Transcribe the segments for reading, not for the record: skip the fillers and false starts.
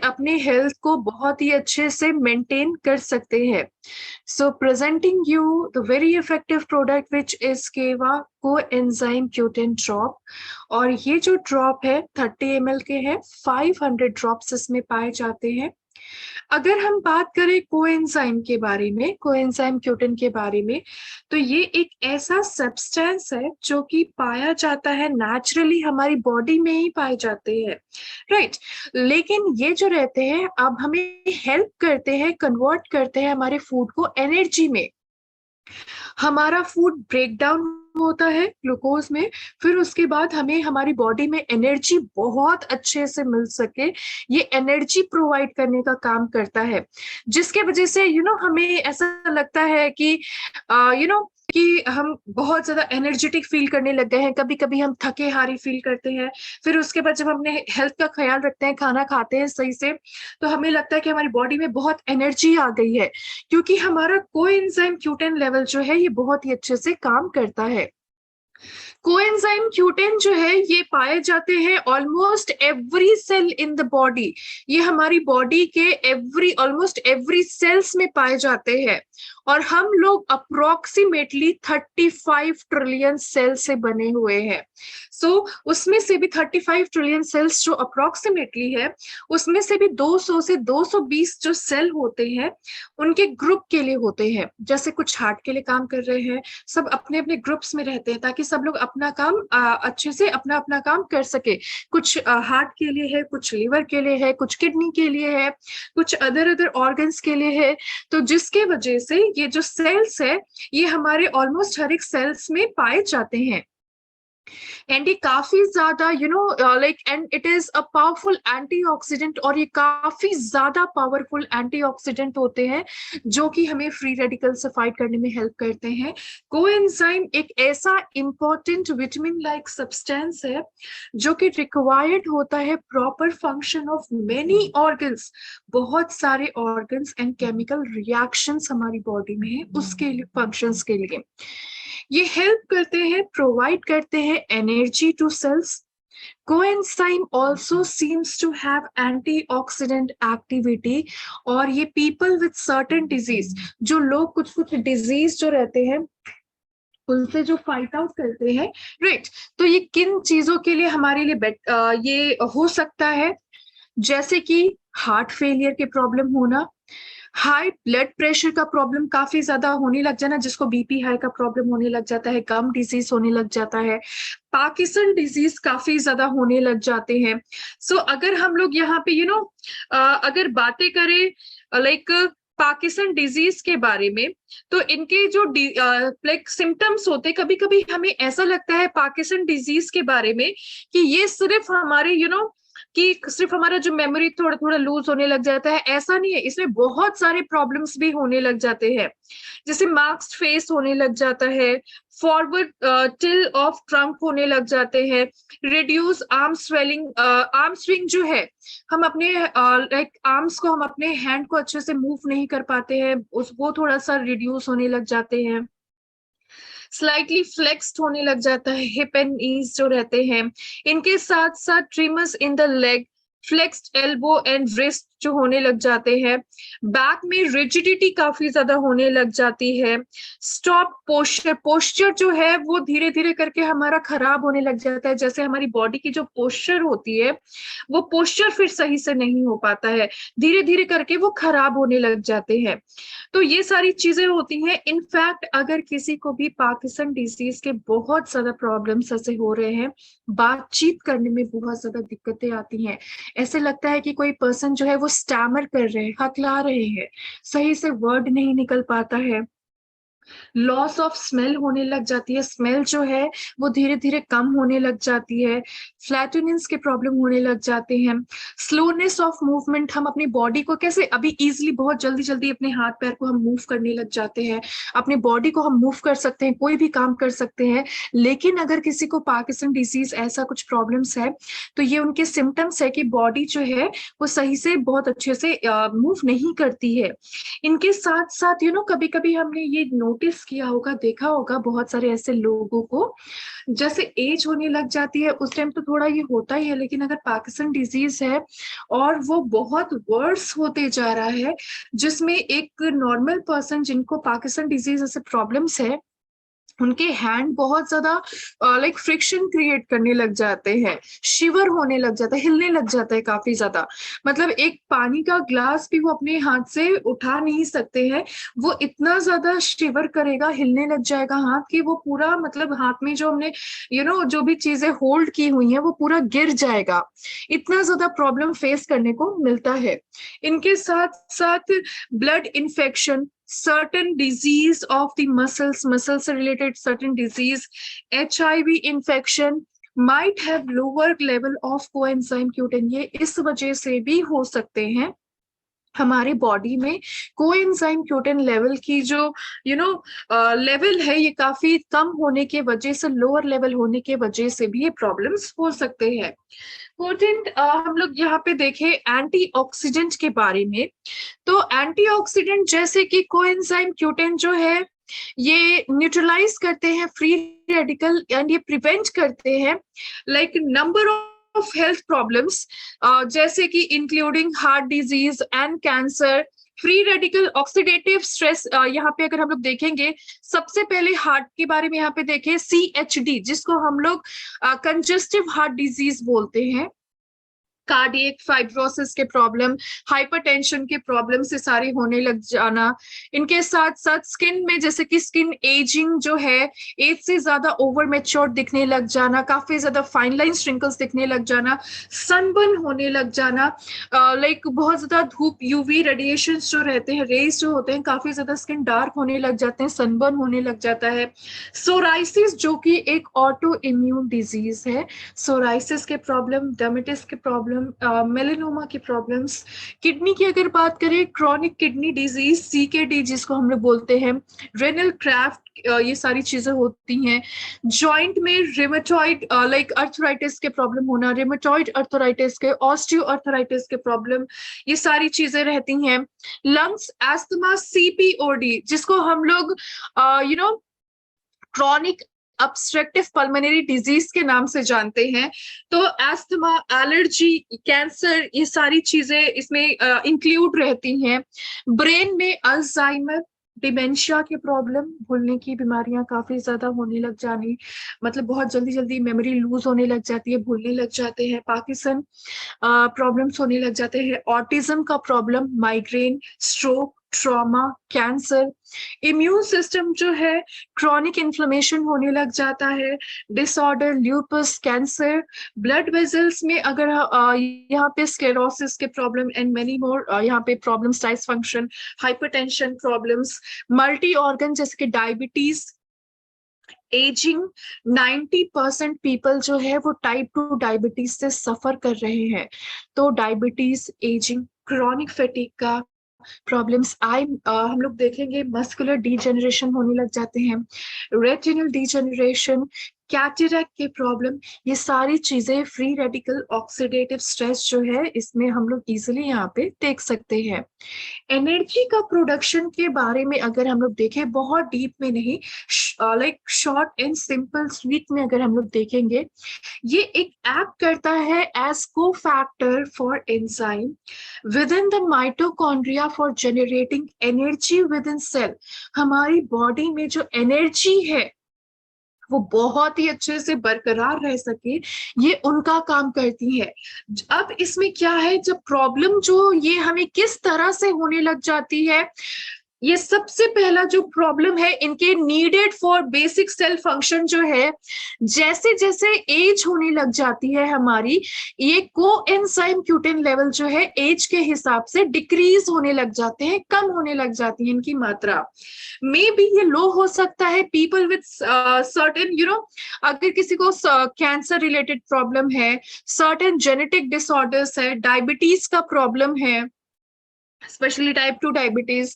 अपने हेल्थ को बहुत ही अच्छे से मेंटेन कर सकते हैं। So presenting you the very effective product which is Keva coenzyme Q10 drop. और ये जो ड्रॉप है 30 ml के हैं, 500 ड्रॉप्स इसमें पाए जाते हैं। अगर हम बात करें कोएंजाइम के बारे में, कोएंजाइम Q10 के बारे में, तो ये एक ऐसा सब्सटेंस है जो कि पाया जाता है नेचुरली, हमारी बॉडी में ही पाए जाते हैं, राइट। लेकिन ये जो रहते हैं अब हमें हेल्प करते हैं, कन्वर्ट करते हैं हमारे फूड को एनर्जी में। हमारा फूड ब्रेक डाउन होता है ग्लूकोज में, फिर उसके बाद हमें हमारी बॉडी में एनर्जी बहुत अच्छे से मिल सके, ये एनर्जी प्रोवाइड करने का काम करता है, जिसके वजह से हमें ऐसा लगता है कि कि हम बहुत ज्यादा एनर्जेटिक फील करने लग गए हैं। कभी कभी हम थके हारी फील करते हैं, फिर उसके बाद जब हम अपने हेल्थ का ख्याल रखते हैं, खाना खाते हैं सही से, तो हमें लगता है कि हमारी बॉडी में बहुत एनर्जी आ गई है, क्योंकि हमारा कोएंजाइम Q10 लेवल जो है ये बहुत ही अच्छे से काम करता है। कोएंजाइम Q10 जो है ये पाए जाते हैं almost every cell in the body. ये हमारी बॉडी के ऑलमोस्ट एवरी सेल्स में पाए जाते हैं, और हम लोग अप्रोक्सीमेटली 35 ट्रिलियन सेल से बने हुए हैं। उसमें से भी 35 ट्रिलियन सेल्स जो अप्रोक्सीमेटली है, उसमें से भी 200 से 220 जो सेल होते हैं उनके ग्रुप के लिए होते हैं। जैसे कुछ हार्ट के लिए काम कर रहे हैं, सब अपने अपने ग्रुप्स में रहते हैं ताकि सब लोग अपना काम अच्छे से अपना अपना काम कर सके। कुछ हार्ट के लिए है, कुछ लीवर के लिए है, कुछ किडनी के लिए है, कुछ अदर ऑर्गन्स के लिए है। तो जिसके वजह से ये जो सेल्स है ये हमारे ऑलमोस्ट हर एक सेल्स में पाए जाते हैं। एंड ये काफी ज्यादा and it is a powerful antioxidant, और ये काफी ज्यादा पावरफुल एंटीऑक्सीडेंट होते हैं जो कि हमें फ्री रेडिकल से फाइट करने में हेल्प करते हैं। कोएंजाइम एक ऐसा इंपॉर्टेंट विटामिन लाइक सब्सटेंस है जो कि रिक्वायर्ड होता है proper function of many organs, बहुत सारे ऑर्गन्स एंड केमिकल रिएक्शंस हमारी बॉडी में है उसके लिए, फंक्शंस के लिए। ये हेल्प करते हैं, प्रोवाइड करते हैं energy to cells. Coenzyme also seems to have antioxidant activity, और ये पीपल विद सर्टेन डिजीज, जो लोग कुछ कुछ डिजीज जो रहते हैं उनसे जो फाइट आउट करते हैं, राइट। तो ये किन चीजों के लिए हमारे लिए ये हो सकता है, जैसे कि हार्ट फेलियर के प्रॉब्लम होना, हाई ब्लड प्रेशर का प्रॉब्लम काफी ज्यादा होने लग जाना, जिसको बीपी हाई का प्रॉब्लम होने लग जाता है, गम डिजीज होने लग जाता है, पार्किंसन डिजीज काफी ज्यादा होने लग जाते हैं। अगर हम लोग यहाँ पे अगर बातें करें लाइक पार्किंसन डिजीज के बारे में, तो इनके जो लाइक सिम्टम्स होते, कभी कभी हमें ऐसा लगता है पार्किंसन डिजीज के बारे में कि ये सिर्फ हमारे कि सिर्फ हमारा जो मेमोरी थोड़ा थोड़ा लूज होने लग जाता है, ऐसा नहीं है। इसमें बहुत सारे प्रॉब्लम्स भी होने लग जाते हैं, जैसे मार्क्स्ड फेस होने लग जाता है, फॉरवर्ड टिल ऑफ ट्रंक होने लग जाते हैं, reduce arm swelling, arm swing जो है, हम अपने लाइक आर्म्स को, हम अपने हैंड को अच्छे से मूव नहीं कर पाते हैं, वो थोड़ा सा रिड्यूस होने लग जाते हैं। स्लाइटली फ्लेक्स्ड होने लग जाता है हिप एंड नीज जो रहते हैं, इनके साथ साथ trimmers in the leg, flexed elbow and wrist जो होने लग जाते हैं, बैक में रिजिडिटी काफी ज्यादा होने लग जाती है, स्टॉप पोस्चर, पोस्चर जो है वो धीरे धीरे करके हमारा खराब होने लग जाता है। जैसे हमारी बॉडी की जो पोस्चर होती है वो पोस्चर फिर सही से नहीं हो पाता है, धीरे धीरे करके वो खराब होने लग जाते हैं। तो ये सारी चीजें होती हैं। इनफैक्ट अगर किसी को भी पार्किंसन डिजीज के बहुत ज्यादा प्रॉब्लम्स ऐसे हो रहे हैं, बातचीत करने में बहुत ज्यादा दिक्कतें आती हैं, ऐसे लगता है कि कोई पर्सन जो है वो स्टैमर कर रहे हैं, हकला रहे हैं, सही से वर्ड नहीं निकल पाता है, लॉस ऑफ स्मेल होने लग जाती है, स्मेल जो है वो धीरे धीरे कम होने लग जाती है, फ्लैटुलेंस के प्रॉब्लम होने लग जाते हैं, स्लोनेस ऑफ मूवमेंट, हम अपनी बॉडी को कैसे अभी इजीली बहुत जल्दी जल्दी अपने हाथ पैर को हम मूव करने लग जाते हैं, अपने बॉडी को हम मूव कर सकते हैं, कोई भी काम कर सकते हैं। लेकिन अगर किसी को पार्किंसन डिजीज ऐसा कुछ प्रॉब्लम्स है तो ये उनके सिम्टम्स है कि बॉडी जो है वो सही से बहुत अच्छे से मूव नहीं करती है। इनके साथ साथ कभी कभी हमने ये नोटिस नोटिस किया होगा, देखा होगा बहुत सारे ऐसे लोगों को, जैसे एज होने लग जाती है उस टाइम तो थोड़ा ये होता ही है, लेकिन अगर पार्किंसन डिजीज है और वो बहुत वर्स होते जा रहा है, जिसमें एक नॉर्मल पर्सन जिनको पार्किंसन डिजीज जैसे प्रॉब्लम्स है, उनके हैंड बहुत ज्यादा लाइक फ्रिक्शन क्रिएट करने लग जाते हैं, शिवर होने लग जाता है, हिलने लग जाता है काफी ज्यादा। मतलब एक पानी का ग्लास भी वो अपने हाथ से उठा नहीं सकते हैं, वो इतना ज्यादा शिवर करेगा, हिलने लग जाएगा हाथ कि वो पूरा, मतलब हाथ में जो हमने जो भी चीजें होल्ड की हुई हैं वो पूरा गिर जाएगा। इतना ज्यादा प्रॉब्लम फेस करने को मिलता है। इनके साथ साथ blood infection, certain disease of the muscles से related certain disease, HIV infection might have lower level of coenzyme Q10, ये इस वजह से भी हो सकते हैं। हमारे बॉडी में कोएंजाइम क्यूटेन लेवल की जो लेवल है, ये काफी कम होने के वजह से, लोअर लेवल होने के वजह से भी ये प्रॉब्लम्स हो सकते हैं। पोटेंट हम लोग यहाँ पे देखें एंटीऑक्सीडेंट के बारे में, तो एंटीऑक्सीडेंट जैसे कि कोएंजाइम क्यूटेन जो है, ये न्यूट्रलाइज करते हैं फ्री रेडिकल एंड ये प्रिवेंट करते हैं like number of health problems, जैसे कि including heart disease and cancer. Free radical oxidative stress, यहाँ पे अगर हम लोग देखेंगे, सबसे पहले हार्ट के बारे में यहाँ पे देखें, CHD जिसको हम लोग कंजेस्टिव हार्ट डिजीज बोलते हैं, कार्डियक फाइब्रोसिस के प्रॉब्लम, हाइपरटेंशन के प्रॉब्लम से सारे होने लग जाना। इनके साथ साथ स्किन में, जैसे कि स्किन एजिंग जो है, एज से ज्यादा ओवर मैच्योर दिखने लग जाना, काफी ज्यादा फाइन लाइन श्रिंकल्स दिखने लग जाना, सनबर्न होने लग जाना, लाइक बहुत ज्यादा धूप, यूवी रेडिएशन जो रहते हैं, रेज जो होते हैं, काफी ज्यादा स्किन डार्क होने लग जाते हैं, सनबर्न होने लग जाता है। सोराइसिस जो कि एक ऑटो इम्यून डिजीज है, सोराइसिस के प्रॉब्लम, डर्मेटिस के प्रॉब्लम, मेलेनोमा की प्रॉब्लम्स। किडनी की अगर बात करें, क्रॉनिक किडनी डिजीज, CKD जिसको हम लोग बोलते हैं, रेनल क्राफ्ट, ये सारी चीजें होती हैं। जॉइंट में रिमेटॉइड लाइक अर्थराइटिस के प्रॉब्लम होना, रिमेटॉइड अर्थराइटिस के, ऑस्टियो अर्थराइटिस के प्रॉब्लम, ये सारी चीजें रहती हैं। लंग्स, एस्थमा, CPOD जिसको हम लोग क्रॉनिक ऑब्स्ट्रक्टिव पल्मोनरी डिजीज के नाम से जानते हैं। तो एस्थमा, एलर्जी, कैंसर, ये सारी चीजें इसमें इंक्लूड रहती हैं। ब्रेन में अल्जाइमर, डिमेंशिया के प्रॉब्लम, भूलने की बीमारियां काफी ज्यादा होने लग जानी, मतलब बहुत जल्दी जल्दी मेमोरी लूज होने लग जाती है, भूलने लग जाते हैं। पार्किंसन प्रॉब्लम्स होने लग जाते हैं। ऑटिज्म का problem, migraine, stroke, trauma, cancer. Immune system जो है, क्रॉनिक इन्फ्लेमेशन होने लग जाता है, disorder, lupus, cancer. Blood vessels में अगर यहाँ पे स्क्लेरोसिस के प्रॉब्लम एंड मेनी मोर, यहाँ पे problems, dysfunction, hypertension problems, multi organ जैसे कि डायबिटीज, एजिंग। 90% पीपल जो है वो टाइप 2 डायबिटीज से सफर कर रहे हैं। तो डायबिटीज, एजिंग, क्रॉनिक फैटिग का प्रॉब्लम्स, आई हम लोग देखेंगे मस्कुलर डीजेनरेशन होने लग जाते हैं, रेटिनल डीजेनरेशन, कैटरेक्ट के प्रॉब्लम। ये सारी चीजें फ्री रेडिकल ऑक्सीडेटिव स्ट्रेस जो है, इसमें हम लोग इजिली यहाँ पे देख सकते हैं। एनर्जी का प्रोडक्शन के बारे में अगर हम लोग देखें, बहुत डीप में नहीं, like short and simple sweet में अगर हम लोग देखेंगे, ये एक एक्ट करता है as cofactor for enzyme within the mitochondria for generating energy within cell. हमारी बॉडी में जो एनर्जी है वो बहुत ही अच्छे से बरकरार रह सके, ये उनका काम करती है। अब इसमें क्या है, जब प्रॉब्लम जो ये हमें किस तरह से होने लग जाती है, ये सबसे पहला जो प्रॉब्लम है, इनके needed for basic cell function जो है, जैसे जैसे एज होने लग जाती है हमारी, ये कोएंजाइम क्यूटेन लेवल जो है एज के हिसाब से डिक्रीज होने लग जाते हैं, कम होने लग जाती है इनकी मात्रा। मे बी ये लो हो सकता है पीपल विद सर्टेन अगर किसी को कैंसर रिलेटेड प्रॉब्लम है, सर्टेन जेनेटिक डिसऑर्डर्स है, डायबिटीज का प्रॉब्लम है, especially type 2 diabetes,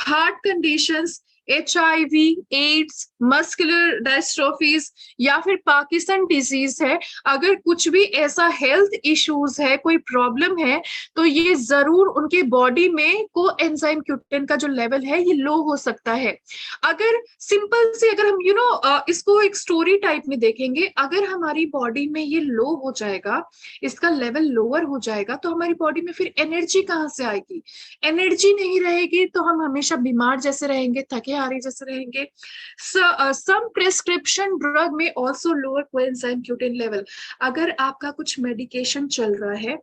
heart conditions, HIV, AIDS, muscular dystrophies या फिर पार्किंसन डिजीज है, अगर कुछ भी ऐसा हेल्थ इश्यूज है, कोई प्रॉब्लम है, तो ये जरूर उनके बॉडी में कोएंजाइम Q10 का जो लेवल है ये लो हो सकता है। अगर सिंपल से अगर हम इसको एक स्टोरी टाइप में देखेंगे, अगर हमारी बॉडी में ये लो हो जाएगा, इसका लेवल लोअर हो जाएगा, तो हमारी बॉडी में फिर एनर्जी कहाँ से आएगी? एनर्जी नहीं रहेगी तो हम हमेशा बीमार जैसे रहेंगे, थके हारे जैसे रहेंगे। सम प्रिस्क्रिप्शन ड्रग में also lower coenzyme Q10 level. अगर आपका कुछ मेडिकेशन चल रहा है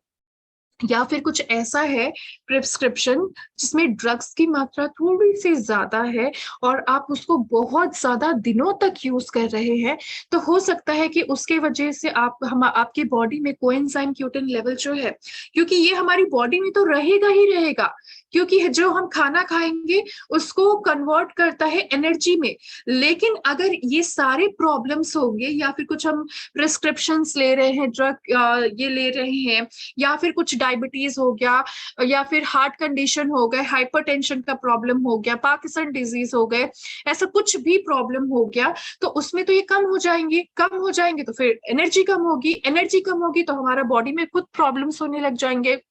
या फिर कुछ ऐसा है प्रिस्क्रिप्शन जिसमें ड्रग्स की मात्रा थोड़ी सी ज्यादा है और आप उसको बहुत ज्यादा दिनों तक यूज कर रहे हैं, तो हो सकता है कि उसके वजह से आपकी बॉडी में कोएंजाइम Q10 लेवल जो है, क्योंकि ये हमारी बॉडी में तो रहेगा ही रहेगा, क्योंकि जो हम खाना खाएंगे उसको कन्वर्ट करता है एनर्जी में। लेकिन अगर ये सारे प्रॉब्लम्स होंगे या फिर कुछ हम प्रिस्क्रिप्शंस ले रहे हैं, ड्रग ये ले रहे हैं, या फिर कुछ डायबिटीज हो गया, या फिर हार्ट कंडीशन हो गए, हाइपरटेंशन का प्रॉब्लम हो गया, पार्किंसन डिजीज हो गए, ऐसा कुछ भी प्रॉब्लम हो गया, तो उसमें तो ये कम हो जाएंगे तो फिर एनर्जी कम होगी तो हमारा बॉडी में खुद प्रॉब्लम्स होने लग जाएंगे।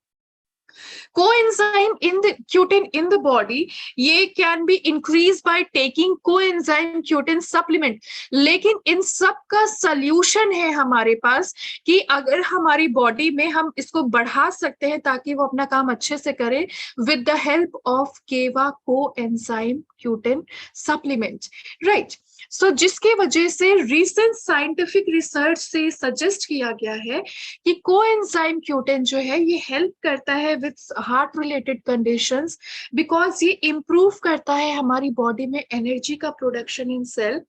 coenzyme in the Q10 in the body, ये can be increased by taking coenzyme Q10 supplement। लेकिन इन सब का सल्यूशन है हमारे पास कि अगर हमारी बॉडी में हम इसको बढ़ा सकते हैं ताकि वो अपना काम अच्छे से करे, विद द हेल्प ऑफ केवा coenzyme Q10 supplement, राइट। सो जिसके वजह से रिसेंट साइंटिफिक रिसर्च से सजेस्ट किया गया है कि कोएंजाइम Q10 जो है ये हेल्प करता है with heart related conditions, because ये इम्प्रूव करता है हमारी बॉडी में एनर्जी का प्रोडक्शन इन सेल,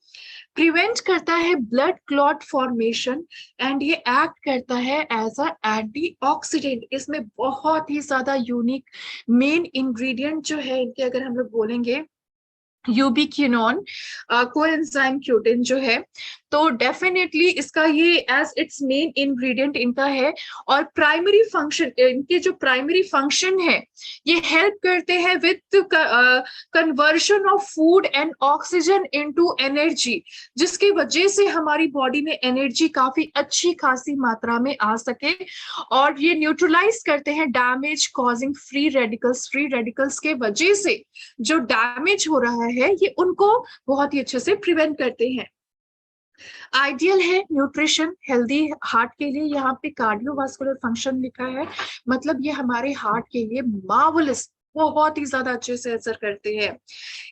प्रिवेंट करता है ब्लड क्लॉट फॉर्मेशन, एंड ये एक्ट करता है एज अ एंटीऑक्सीडेंट। इसमें बहुत ही ज्यादा यूनिक मेन इंग्रेडिएंट जो है इनके अगर हम लोग बोलेंगे, यूबिक्विनोन कोएंजाइम Q10 जो है, तो डेफिनेटली इसका ये एज इट्स मेन इंग्रेडिएंट इनका है। और प्राइमरी फंक्शन, इनके जो प्राइमरी फंक्शन है, ये हेल्प करते हैं with conversion of food and oxygen into energy, जिसकी वजह से हमारी बॉडी में एनर्जी काफी अच्छी खासी मात्रा में आ सके, और ये न्यूट्रलाइज करते हैं डैमेज कॉजिंग फ्री रेडिकल्स के वजह से जो डैमेज हो रहा है ये उनको बहुत ही अच्छे से प्रिवेंट करते हैं। आइडियल है न्यूट्रिशन हेल्दी हार्ट के लिए, यहाँ पे कार्डियोवास्कुलर फंक्शन लिखा है, मतलब ये हमारे हार्ट के लिए मार्वलस, बहुत ही ज्यादा अच्छे से असर करते हैं।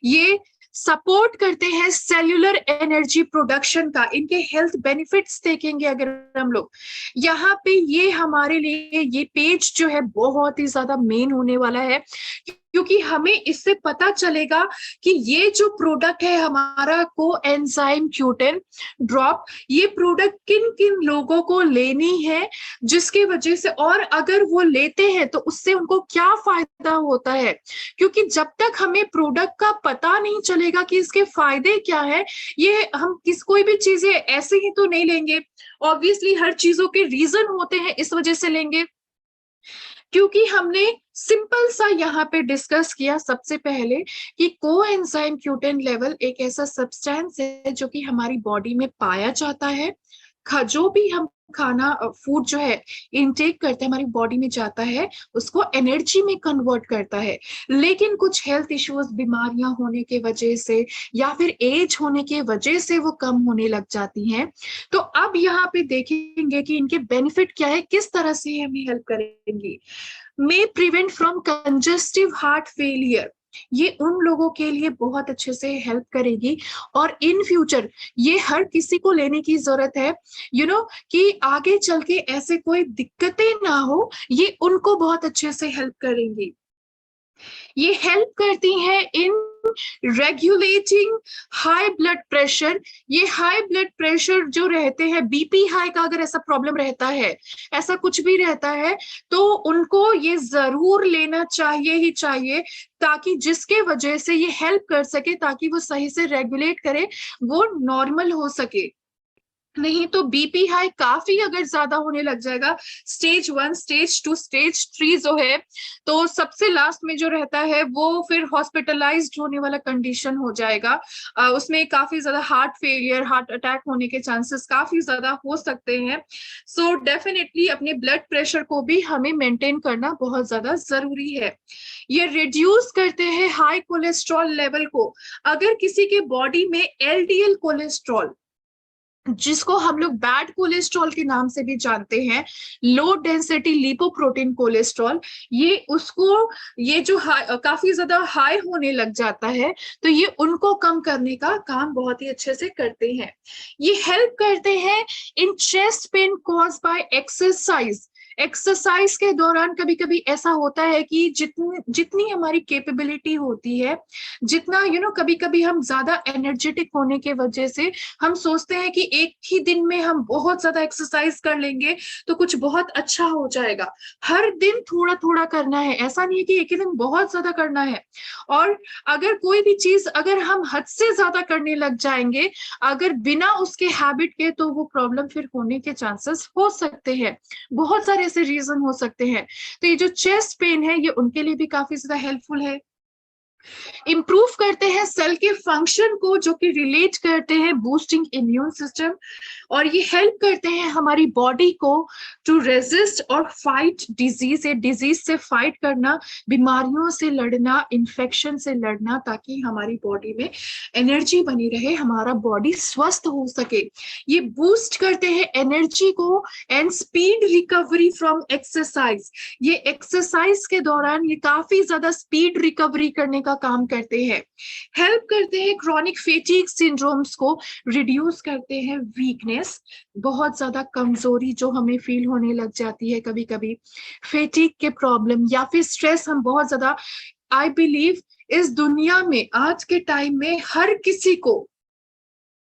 ये सपोर्ट करते हैं सेल्यूलर एनर्जी प्रोडक्शन का। इनके हेल्थ बेनिफिट्स देखेंगे अगर हम लोग, यहाँ पे ये हमारे लिए ये पेज जो है बहुत ही ज्यादा मेन होने वाला है, क्योंकि हमें इससे पता चलेगा कि ये जो प्रोडक्ट है हमारा कोएंजाइम Q10 ड्रॉप, ये प्रोडक्ट किन किन लोगों को लेनी है, जिसके वजह से, और अगर वो लेते हैं तो उससे उनको क्या फायदा होता है। क्योंकि जब तक हमें प्रोडक्ट का पता नहीं चलेगा कि इसके फायदे क्या है, ये हम कोई भी चीजें ऐसे ही तो नहीं लेंगे। ऑब्वियसली हर चीजों के रीजन होते हैं, इस वजह से लेंगे। क्योंकि हमने सिंपल सा यहाँ पे डिस्कस किया सबसे पहले कि कोएंजाइम Q10 लेवल एक ऐसा सब्सटेंस है जो कि हमारी बॉडी में पाया जाता है, जो भी हम खाना फूड जो है इनटेक करते हैं हमारी बॉडी में जाता है, उसको एनर्जी में कन्वर्ट करता है। लेकिन कुछ हेल्थ इश्यूज, बीमारियां होने के वजह से या फिर एज होने के वजह से वो कम होने लग जाती हैं। तो अब यहाँ पे देखेंगे कि इनके बेनिफिट क्या है, किस तरह से हमें हेल्प करेंगी। May prevent from congestive heart failure, ये उन लोगों के लिए बहुत अच्छे से हेल्प करेगी, और इन फ्यूचर ये हर किसी को लेने की जरूरत है, कि आगे चल के ऐसे कोई दिक्कतें ना हो, ये उनको बहुत अच्छे से हेल्प करेंगी। ये हेल्प करती हैं इन रेगुलेटिंग हाई ब्लड प्रेशर। ये हाई ब्लड प्रेशर जो रहते हैं, बीपी हाई का अगर ऐसा प्रॉब्लम रहता है, ऐसा कुछ भी रहता है, तो उनको ये जरूर लेना चाहिए ही चाहिए, ताकि जिसके वजह से ये हेल्प कर सके, ताकि वो सही से रेगुलेट करे, वो नॉर्मल हो सके। नहीं तो बीपी हाई काफी अगर ज्यादा होने लग जाएगा, स्टेज 1, स्टेज 2, स्टेज 3 जो है, तो सबसे लास्ट में जो रहता है वो फिर हॉस्पिटलाइज्ड होने वाला कंडीशन हो जाएगा। उसमें काफी ज्यादा हार्ट फेलियर, हार्ट अटैक होने के चांसेस काफी ज्यादा हो सकते हैं। सो डेफिनेटली अपने ब्लड प्रेशर को भी हमें मेंटेन करना बहुत ज्यादा जरूरी है। ये रिड्यूस करते हैं हाई कोलेस्ट्रॉल लेवल को। अगर किसी के बॉडी में एलडीएल कोलेस्ट्रॉल, जिसको हम लोग बैड कोलेस्ट्रॉल के नाम से भी जानते हैं, लो डेंसिटी लिपोप्रोटीन कोलेस्ट्रॉल, ये उसको, ये जो काफी ज्यादा हाई होने लग जाता है, तो ये उनको कम करने का काम बहुत ही अच्छे से करते हैं। ये हेल्प करते हैं in chest pain cause by exercise. Exercise के दौरान कभी कभी ऐसा होता है कि जितनी जितनी हमारी कैपेबिलिटी होती है, जितना कभी कभी हम ज्यादा एनर्जेटिक होने के वजह से हम सोचते हैं कि एक ही दिन में हम बहुत ज्यादा एक्सरसाइज कर लेंगे तो कुछ बहुत अच्छा हो जाएगा। हर दिन थोड़ा थोड़ा करना है, ऐसा नहीं है कि एक ही दिन बहुत ज्यादा करना है। और अगर कोई भी चीज अगर हम हद से ज्यादा करने लग जाएंगे, अगर बिना उसके हैबिट के, तो वो प्रॉब्लम फिर होने के चांसेस हो सकते हैं। बहुत सारे ऐसे रीजन हो सकते हैं। तो ये जो चेस्ट पेन है, ये उनके लिए भी काफी ज्यादा हेल्पफुल है। इंप्रूव करते हैं सेल के फंक्शन को, जो कि रिलेट करते हैं बूस्टिंग इम्यून सिस्टम। और ये हेल्प करते हैं हमारी बॉडी को टू रेजिस्ट और फाइट डिजीज, डिजीज से फाइट करना, बीमारियों से लड़ना, इन्फेक्शन से लड़ना, ताकि हमारी बॉडी में एनर्जी बनी रहे, हमारा बॉडी स्वस्थ हो सके। ये बूस्ट करते हैं एनर्जी को and speed recovery from exercise. ये एक्सरसाइज के दौरान ये काफी ज्यादा स्पीड रिकवरी करने का काम करते हैं। हेल्प करते हैं क्रॉनिक फेटिग सिंड्रोम्स को, रिड्यूस करते हैं वीकनेस, बहुत ज्यादा कमजोरी जो हमें फील होने लग जाती है कभी कभी, फेटिग के प्रॉब्लम या फिर स्ट्रेस। हम बहुत ज्यादा, आई बिलीव इस दुनिया में आज के टाइम में हर किसी को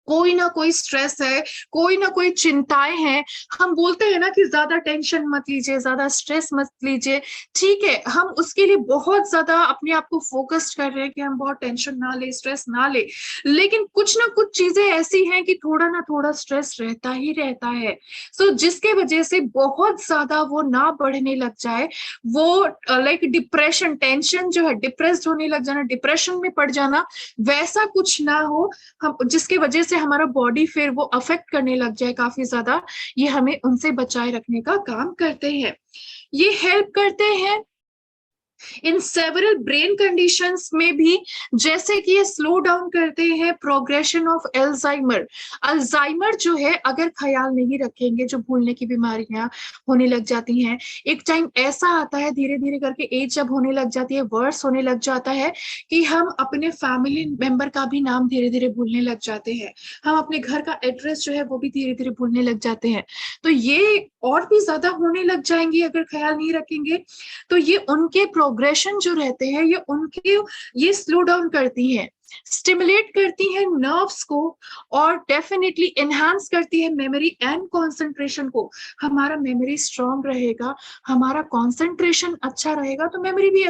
कोई ना कोई स्ट्रेस है, कोई ना कोई चिंताएं हैं। हम बोलते हैं ना कि ज्यादा टेंशन मत लीजिए, ज्यादा स्ट्रेस मत लीजिए। ठीक है, हम उसके लिए बहुत ज्यादा अपने आप को फोकस्ड कर रहे हैं कि हम बहुत टेंशन ना ले, स्ट्रेस ना ले, लेकिन कुछ ना कुछ चीजें ऐसी हैं कि थोड़ा ना थोड़ा स्ट्रेस रहता ही रहता है। सो जिसके वजह से बहुत ज्यादा वो ना बढ़ने लग जाए, वो लाइक डिप्रेशन, टेंशन जो है, डिप्रेस्ड होने लग जाना, डिप्रेशन में पड़ जाना, वैसा कुछ ना हो। हम जिसके वजह से हमारा बॉडी फिर वो अफेक्ट करने लग जाए काफी ज्यादा, ये हमें उनसे बचाए रखने का काम करते हैं। ये हेल्प करते हैं इन सेवरल ब्रेन कंडीशंस में भी, जैसे कि ये स्लो डाउन करते हैं प्रोग्रेशन ऑफ अल्जाइमर। अल्जाइमर जो है, अगर ख्याल नहीं रखेंगे, जो भूलने की बीमारियां होने लग जाती हैं, एक टाइम ऐसा आता है धीरे धीरे करके, एज जब होने लग जाती है, वर्स होने लग जाता है, कि हम अपने फैमिली मेंबर का भी नाम धीरे धीरे भूलने लग जाते हैं, हम अपने घर का एड्रेस जो है वो भी धीरे धीरे भूलने लग जाते हैं। तो ये और भी ज्यादा होने लग जाएंगे अगर ख्याल नहीं रखेंगे। तो ये उनके प्रोग्रेशन जो रहते हैं, ये उनके, ये स्लो डाउन करती हैं, स्टिमुलेट करती है नर्व्स को, और डेफिनेटली एनहांस करती है मेमोरी एंड कंसंट्रेशन को। हमारा मेमोरी स्ट्रांग रहेगा, हमारा कंसंट्रेशन अच्छा रहेगा, तो मेमोरी भी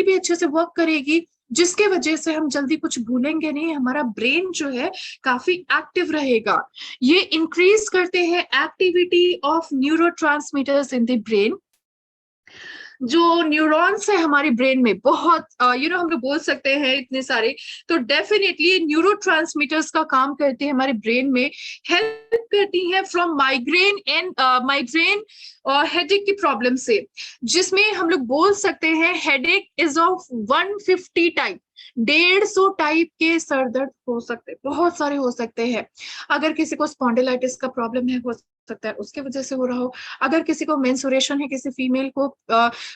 अच्छे से वर्क करेगी, जिसके वजह से हम जल्दी कुछ भूलेंगे नहीं, हमारा ब्रेन जो है काफी एक्टिव रहेगा। ये इंक्रीज करते हैं activity of neurotransmitters in the brain. जो न्यूरॉन्स है हमारे ब्रेन में, बहुत हम लोग बोल सकते हैं इतने सारे, तो डेफिनेटली न्यूरोट्रांसमीटर्स का काम करते हैं हमारे ब्रेन में, हेल्प करती है फ्रॉम माइग्रेन और हेडेक की प्रॉब्लम से, जिसमें हम लोग बोल सकते हैं headache is of 150 type, 150 type के सर दर्द हो सकते हैं, बहुत सारे हो सकते हैं। अगर किसी को स्पॉन्डिलाइटिस का प्रॉब्लम है, हो सकता है उसके वजह से हो रहा हो। अगर किसी को मेंस्ट्रुएशन है, किसी फीमेल को,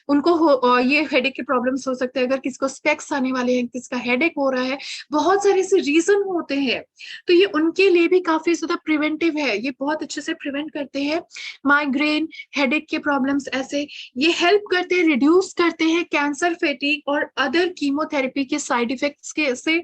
उनको ये हेडेक के प्रॉब्लम्स हो सकते हैं। अगर किसी को स्पेक्स आने वाले हैं, किसका हेडेक हो रहा है, बहुत सारे ऐसे रीजन होते हैं। तो ये उनके लिए भी काफी ज्यादा प्रिवेंटिव है, ये बहुत अच्छे से प्रिवेंट करते हैं माइग्रेन, हेडेक के प्रॉब्लम्स ऐसे। ये हेल्प करते हैं, रिड्यूस करते हैं कैंसर, फेटिग और अदर कीमोथेरेपी के साइड इफेक्ट्स के से।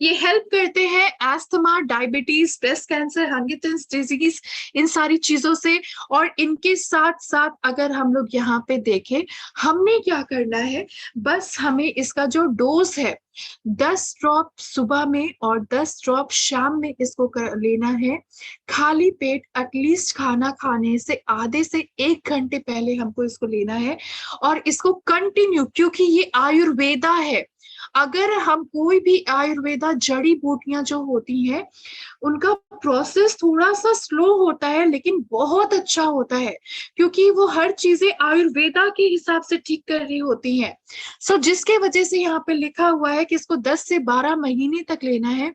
ये हेल्प करते हैं asthma, diabetes, breast cancer, Huntington's disease, इन सारी चीजों से। और इनके साथ साथ अगर हम लोग यहाँ पे देखें, हमने क्या करना है, बस हमें इसका जो डोज है 10 ड्रॉप सुबह में और 10 ड्रॉप शाम में इसको लेना है। खाली पेट एटलीस्ट खाना खाने से आधे से 1 घंटे पहले हमको इसको लेना है। और इसको कंटिन्यू, क्योंकि ये आयुर्वेदा है, अगर हम कोई भी आयुर्वेदा जड़ी बूटियां जो होती हैं उनका प्रोसेस थोड़ा सा स्लो होता है लेकिन बहुत अच्छा होता है, क्योंकि वो हर चीजें आयुर्वेदा के हिसाब से ठीक कर रही होती हैं। सो जिसके वजह से यहाँ पे लिखा हुआ है कि इसको 10 से 12 महीने तक लेना है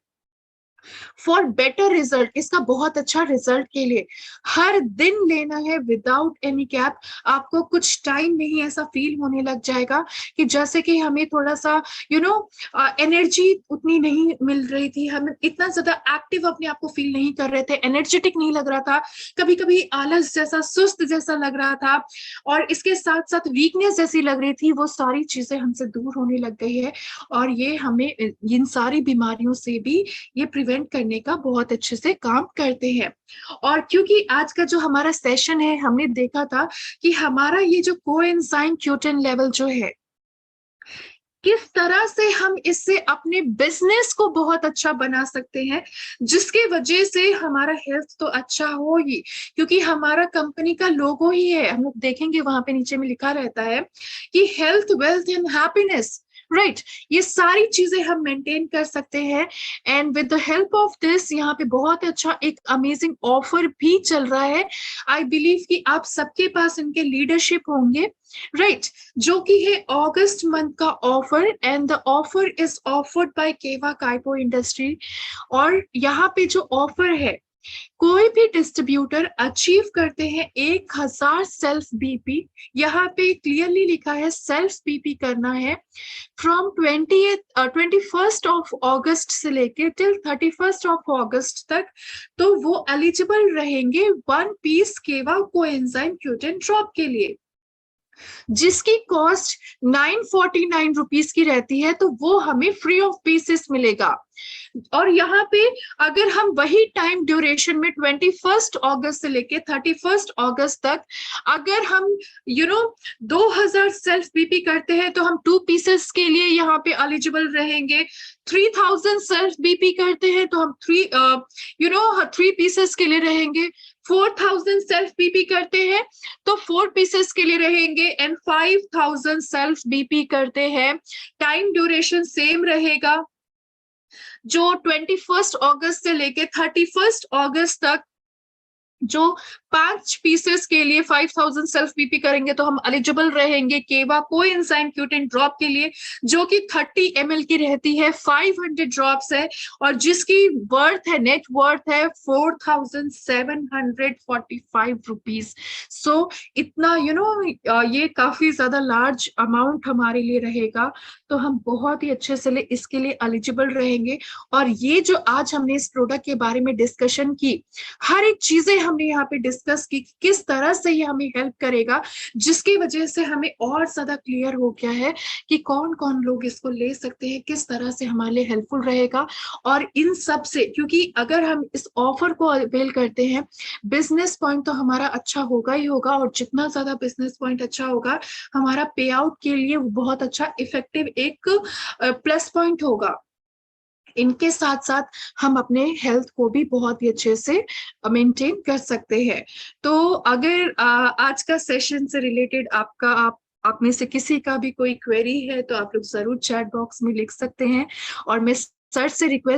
फॉर बेटर रिजल्ट, इसका बहुत अच्छा रिजल्ट के लिए। हर दिन लेना है विदाउट एनी कैप। आपको कुछ टाइम में ही ऐसा फील होने लग जाएगा कि जैसे कि हमें थोड़ा सा एनर्जी उतनी नहीं मिल रही थी, हम इतना ज्यादा एक्टिव अपने आप को फील नहीं कर रहे थे, एनर्जेटिक नहीं लग रहा था, कभी कभी आलस जैसा, सुस्त जैसा लग रहा था, और इसके साथ साथ वीकनेस जैसी लग रही थी, वो सारी चीजें हमसे दूर होने लग गई है। और ये हमें इन सारी बीमारियों से भी ये प्रिवेंट करने का बहुत अच्छे से काम करते हैं। और क्योंकि आज का जो हमारा सेशन है, हमने देखा था कि हमारा ये जो कोएंजाइम Q10 लेवल जो है, किस तरह से हम इससे अपने बिजनेस को बहुत अच्छा बना सकते हैं, जिसके वजह से हमारा हेल्थ तो अच्छा हो ही, क्योंकि हमारा कंपनी का लोगो ही है, हम लोग देखेंगे वहां पे नीचे में लिखा रहता है कि health, wealth and happiness, right. ये सारी चीजें हम मेंटेन कर सकते हैं। And with the help of this, यहाँ पे बहुत अच्छा एक अमेजिंग ऑफर भी चल रहा है। आई बिलीव कि आप सबके पास इनके लीडरशिप होंगे, राइट, जो कि है अगस्त मंथ का offer, and the offer is offered by केवा काइपो इंडस्ट्री। और यहाँ पे जो ऑफर है, कोई भी डिस्ट्रीब्यूटर अचीव करते हैं 1000 सेल्फ बीपी, यहाँ पे क्लियरली लिखा है सेल्फ बीपी करना है फ्रॉम 21st ऑफ अगस्त से लेके टिल 31st ऑफ अगस्त तक, तो वो एलिजिबल रहेंगे 1 पीस केवा कोएंजाइम Q10 ड्रॉप के लिए, जिसकी कॉस्ट 949 रुपीज की रहती है, तो वो हमें फ्री ऑफ पीसेस मिलेगा। और यहाँ पे अगर हम वही टाइम ड्यूरेशन में 21 अगस्त से लेके 31 अगस्त तक अगर हम 2000 सेल्फ बीपी करते हैं, तो हम 2 पीसेस के लिए यहाँ पे एलिजिबल रहेंगे। 3000 सेल्फ बीपी करते हैं तो हम 3 पीसेस के लिए रहेंगे। 4000 सेल्फ बीपी करते हैं तो 4 पीसेस के लिए रहेंगे। एंड 5000 सेल्फ बीपी करते हैं, टाइम ड्यूरेशन सेम रहेगा, जो 21 अगस्त से लेके 31 अगस्त तक, जो 5 पीसेस के लिए 5000 सेल्फ बीपी करेंगे तो हम एलिजिबल रहेंगे केवा कोएंजाइम Q10 ड्रॉप के लिए, जो कि 30 ml की रहती है, 500 ड्रॉप्स है, और जिसकी वर्थ है, नेट वर्थ है 4745 रुपीज। सो इतना ये काफी ज्यादा लार्ज अमाउंट हमारे लिए रहेगा, तो हम बहुत ही अच्छे से इसके लिए एलिजिबल रहेंगे। और ये जो आज हमने इस प्रोडक्ट के बारे में डिस्कशन की, हर एक चीजें हमने यहाँ पे डिस्कस की किस तरह से ये हमें हेल्प करेगा, जिसकी वजह से हमें और ज्यादा क्लियर हो गया है कि कौन कौन लोग इसको ले सकते हैं, किस तरह से हमारे लिए हेल्पफुल रहेगा। और इन सब से, क्योंकि अगर हम इस ऑफर को अवेल करते हैं, बिजनेस पॉइंट तो हमारा अच्छा होगा ही होगा, और जितना ज्यादा बिजनेस पॉइंट अच्छा होगा, हमारा पे आउट के लिए बहुत अच्छा इफेक्टिव एक प्लस पॉइंट होगा। इनके साथ साथ हम अपने हेल्थ को भी बहुत ही अच्छे से मेंटेन कर सकते हैं। तो अगर आज का सेशन से रिलेटेड आप में से किसी का भी कोई क्वेरी है, तो आप लोग जरूर चैट बॉक्स में लिख सकते हैं, और मैं सर से रिक्वेस्ट